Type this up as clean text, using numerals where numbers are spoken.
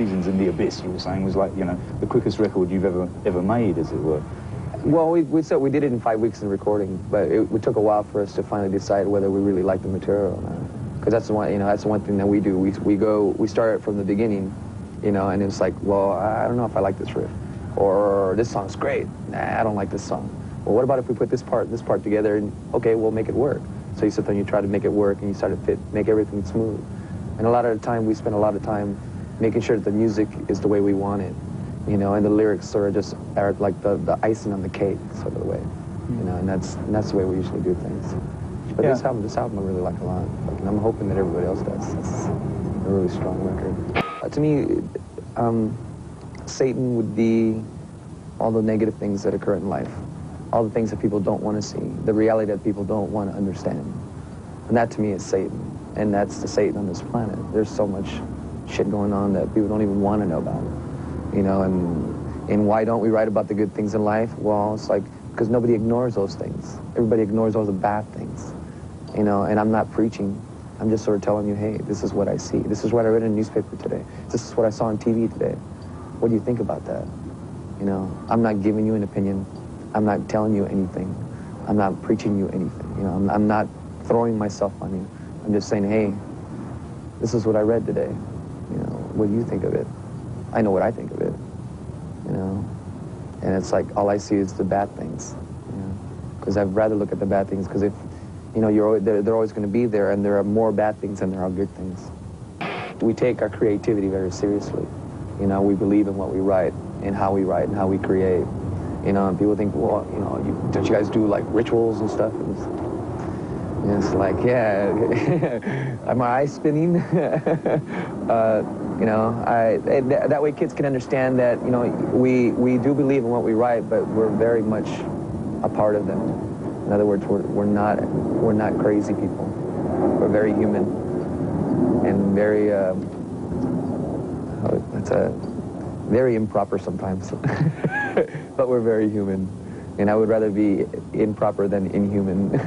Seasons in the Abyss, you were saying, was like, you know, the quickest record you've ever made, as it were. Well, we said we did it in 5 weeks in recording, but it took a while for us to finally decide whether we really liked the material or not. Because that's the one, you know, that's the one thing that we do. We start from the beginning, you know, and it's like, well, I don't know if I like this riff, or this song's great. Nah, I don't like this song. Well, what about if we put this part together, and okay, we'll make it work. So you sit there and you try to make it work, and you start to make everything smooth. And a lot of the time, we spend a lot of time making sure that the music is the way we want it. You know, and the lyrics sort of just are like the icing on the cake, sort of the way, you know, and that's the way we usually do things. But yeah. this album I really like a lot, and I'm hoping that everybody else does. It's a really strong record. To me, Satan would be all the negative things that occur in life, all the things that people don't want to see, the reality that people don't want to understand, and that to me is Satan, and that's the Satan on this planet. There's so much shit going on that people don't even want to know about. You know, and why don't we write about the good things in life? Well, it's like, because nobody ignores those things. Everybody ignores all the bad things, you know, and I'm not preaching. I'm just sort of telling you, hey, this is what I see. This is what I read in a newspaper today. This is what I saw on TV today. What do you think about that? You know, I'm not giving you an opinion. I'm not telling you anything. I'm not preaching you anything. You know, I'm not throwing myself on you. I'm just saying, hey, this is what I read today. You know, what do you think of it? I know what I think of it, you know, and it's like all I see is the bad things, you know, because I'd rather look at the bad things, because if, you know, they're always going to be there, and there are more bad things than there are good things. We take our creativity very seriously, you know. We believe in what we write, and how we write, and how we create, you know. And people think, well, you know, don't you guys do like rituals and stuff? And it's like, yeah, are my eyes spinning? You know, that way kids can understand that, you know, we do believe in what we write, but we're very much a part of them. In other words, we're not crazy people. We're very human and very very improper sometimes, but we're very human. And I would rather be improper than inhuman.